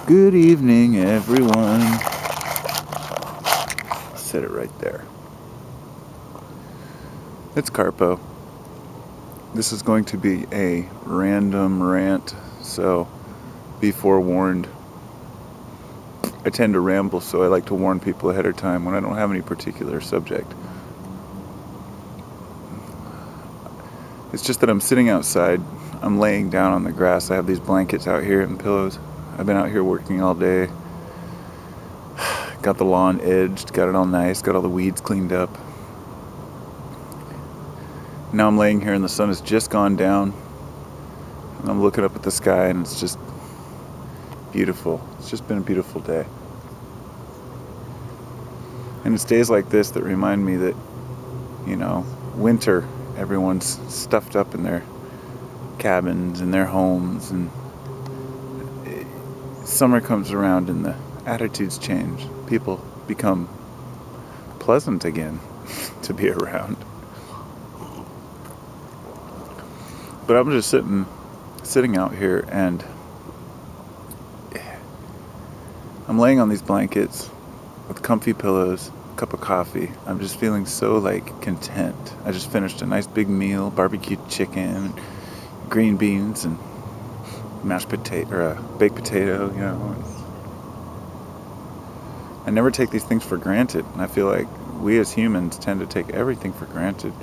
Good evening, everyone. Set it right there. It's Carpo. This is going to be a random rant, so be forewarned. I tend to ramble, so I like to warn people ahead of time when I don't have any particular subject. It's just that I'm sitting outside. I'm laying down on the grass. I have these blankets out here and pillows. I've been out here working all day. Got the lawn edged, got it all nice, got all the weeds cleaned up. Now I'm laying here and the sun has just gone down. And I'm looking up at the sky and it's just beautiful. It's just been a beautiful day. And it's days like this that remind me that, winter, everyone's stuffed up in their cabins and their homes, and summer comes around and the attitudes change. People become pleasant again to be around. But I'm just sitting out here, and I'm laying on these blankets with comfy pillows, a cup of coffee. I'm just feeling so content. I just finished a nice big meal, barbecued chicken, green beans, and mashed potato, or a baked potato, I never take these things for granted, and I feel like we as humans tend to take everything for granted.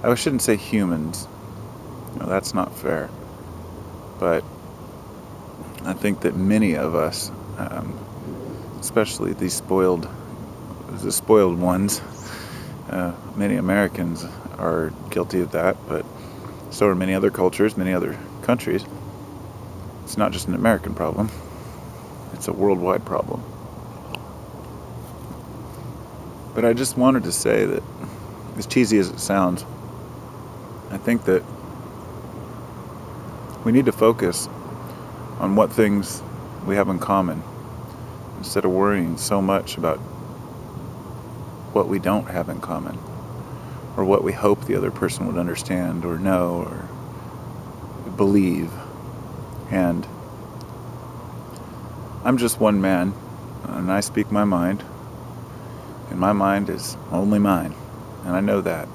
I shouldn't say humans. That's not fair. But I think that many of us, especially the spoiled ones, many Americans are guilty of that, but so are many other cultures, many other countries. It's not just an American problem. It's a worldwide problem. But I just wanted to say that, as cheesy as it sounds, I think that we need to focus on what things we have in common instead of worrying so much about what we don't have in common, or what we hope the other person would understand or know or believe. And I'm just one man, and I speak my mind, and my mind is only mine, and I know that.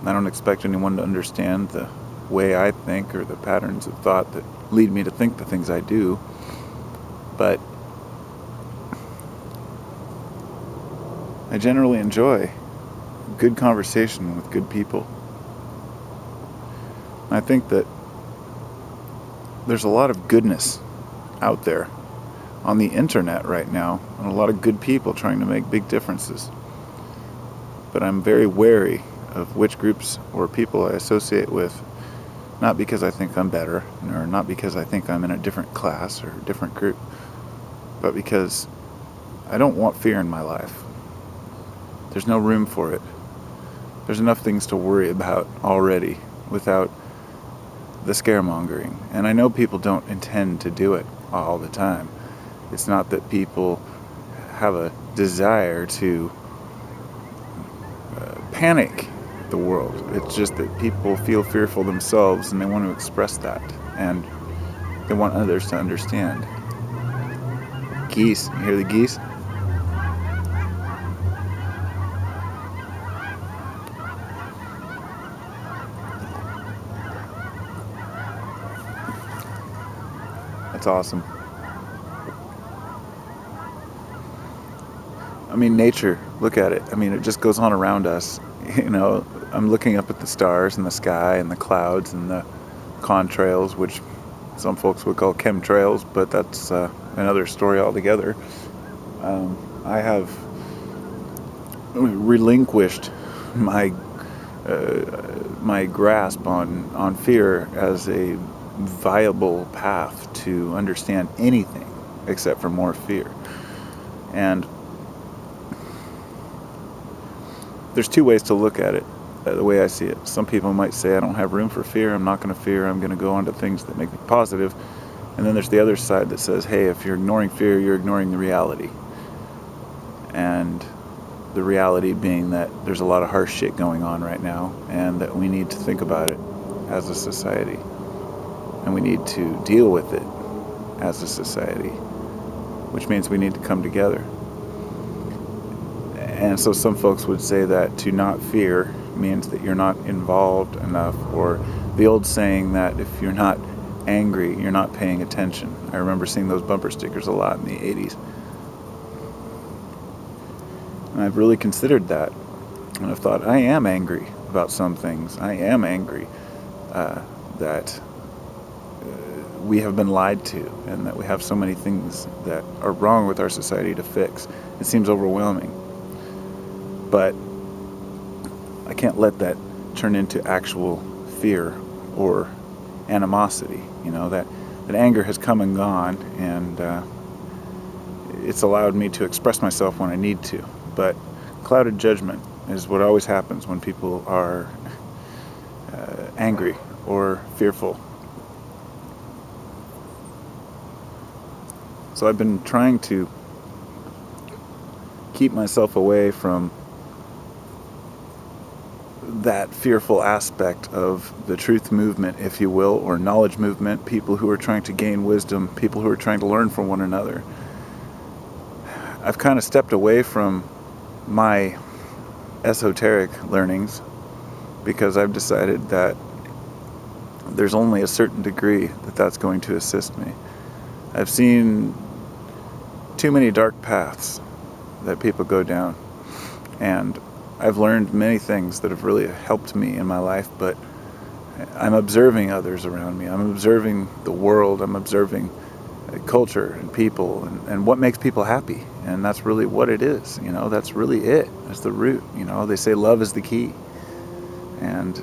I don't expect anyone to understand the way I think or the patterns of thought that lead me to think the things I do, but I generally enjoy good conversation with good people. I think that there's a lot of goodness out there on the internet right now, and a lot of good people trying to make big differences. But I'm very wary of which groups or people I associate with, not because I think I'm better, or not because I think I'm in a different class or a different group, but because I don't want fear in my life. There's no room for it. There's enough things to worry about already without the scaremongering. And I know people don't intend to do it all the time. It's not that people have a desire to panic the world. It's just that people feel fearful themselves and they want to express that, and they want others to understand. Geese, you hear the geese? That's awesome. Nature, look at it. It just goes on around us. I'm looking up at the stars and the sky and the clouds and the contrails, which some folks would call chemtrails, but that's another story altogether. I have relinquished my grasp on fear as a viable path to understand anything except for more fear. And there's two ways to look at it, the way I see it. Some people might say, I don't have room for fear, I'm not going to fear, I'm going to go on to things that make me positive. And then there's the other side that says, hey, if you're ignoring fear, you're ignoring the reality. And the reality being that there's a lot of harsh shit going on right now, and that we need to think about it as a society. And we need to deal with it as a society, which means we need to come together. And so some folks would say that to not fear means that you're not involved enough, or the old saying that if you're not angry, you're not paying attention. I remember seeing those bumper stickers a lot in the 80s. And I've really considered that. And I've thought, I am angry about some things. I am angry that we have been lied to, and that we have so many things that are wrong with our society to fix. It seems overwhelming. But I can't let that turn into actual fear or animosity. You know, that anger has come and gone, and it's allowed me to express myself when I need to. But clouded judgment is what always happens when people are angry or fearful. So I've been trying to keep myself away from that fearful aspect of the truth movement, if you will, or knowledge movement, people who are trying to gain wisdom, people who are trying to learn from one another. I've kind of stepped away from my esoteric learnings because I've decided that there's only a certain degree that that's going to assist me. I've seen too many dark paths that people go down, and I've learned many things that have really helped me in my life, but I'm observing others around me. I'm observing the world. I'm observing culture and people, and what makes people happy. And that's really what it is. You know, that's really it. That's the root. You know, they say love is the key. And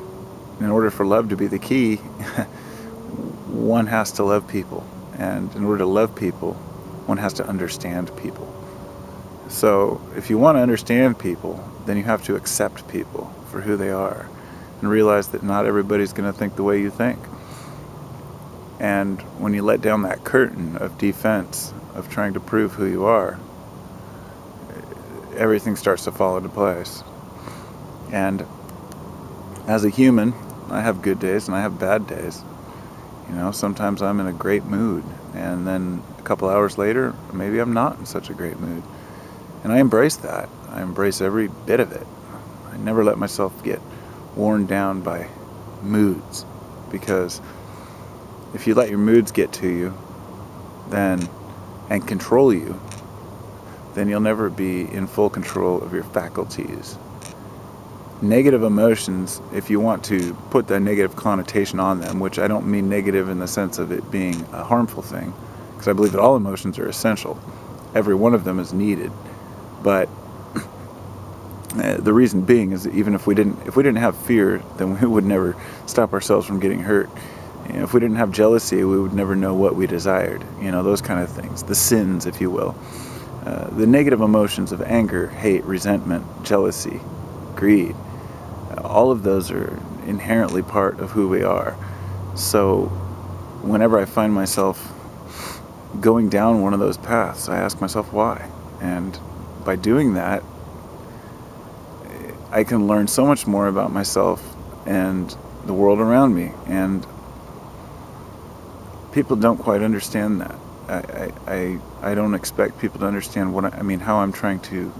in order for love to be the key, one has to love people. And in order to love people, one has to understand people. So if you want to understand people, then you have to accept people for who they are and realize that not everybody's going to think the way you think. And when you let down that curtain of defense, of trying to prove who you are, everything starts to fall into place. And as a human, I have good days and I have bad days. You know, sometimes I'm in a great mood, and then a couple hours later, maybe I'm not in such a great mood. And I embrace that. I embrace every bit of it. I never let myself get worn down by moods, because if you let your moods get to you and control you, then you'll never be in full control of your faculties. Negative emotions, if you want to put that negative connotation on them, which I don't mean negative in the sense of it being a harmful thing, because I believe that all emotions are essential. Every one of them is needed. But the reason being is that even if we didn't have fear, then we would never stop ourselves from getting hurt. You know, if we didn't have jealousy, we would never know what we desired. You know, those kind of things, the sins, if you will. The negative emotions of anger, hate, resentment, jealousy, greed, all of those are inherently part of who we are. So whenever I find myself going down one of those paths, I ask myself why. And by doing that, I can learn so much more about myself and the world around me. And people don't quite understand that. I don't expect people to understand how I'm trying to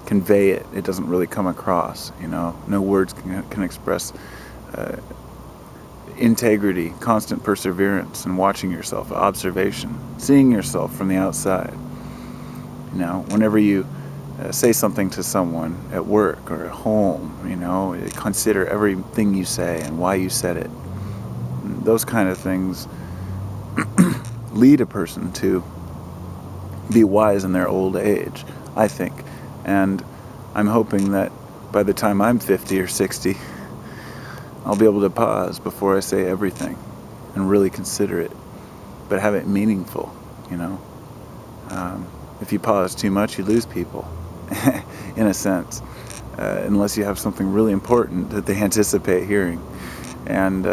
convey it. It doesn't really come across, you know. No words can express integrity, constant perseverance, and watching yourself, observation, seeing yourself from the outside. You know, whenever you say something to someone at work or at home, you know, consider everything you say and why you said it. Those kind of things lead a person to be wise in their old age, I think. And I'm hoping that by the time I'm 50 or 60, I'll be able to pause before I say everything and really consider it, but have it meaningful, you know. If you pause too much, you lose people, in a sense, unless you have something really important that they anticipate hearing. And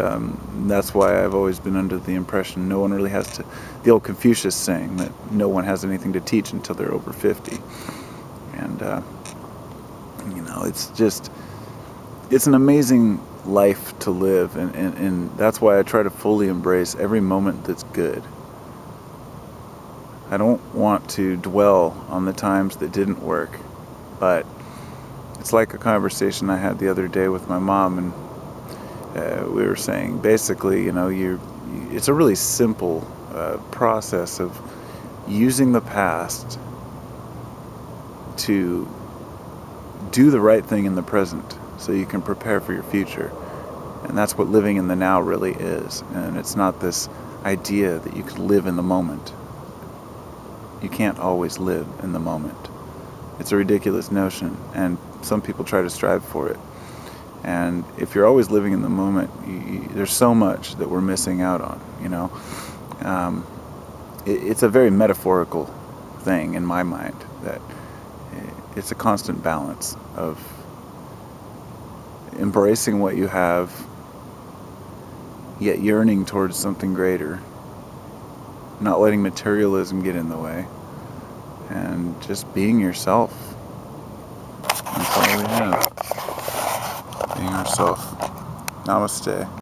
that's why I've always been under the impression no one really has to, the old Confucius saying that no one has anything to teach until they're over 50. And, you know, it's an amazing life to live. And that's why I try to fully embrace every moment that's good. I don't want to dwell on the times that didn't work, but it's like a conversation I had the other day with my mom, and we were saying basically, it's a really simple process of using the past to do the right thing in the present so you can prepare for your future. And that's what living in the now really is. And it's not this idea that you can live in the moment. You can't always live in the moment. It's a ridiculous notion, and some people try to strive for it. And if you're always living in the moment, there's so much that we're missing out on, It's a very metaphorical thing in my mind, that it's a constant balance of embracing what you have, yet yearning towards something greater, not letting materialism get in the way, and just being yourself. That's all we have. Being ourselves. Namaste.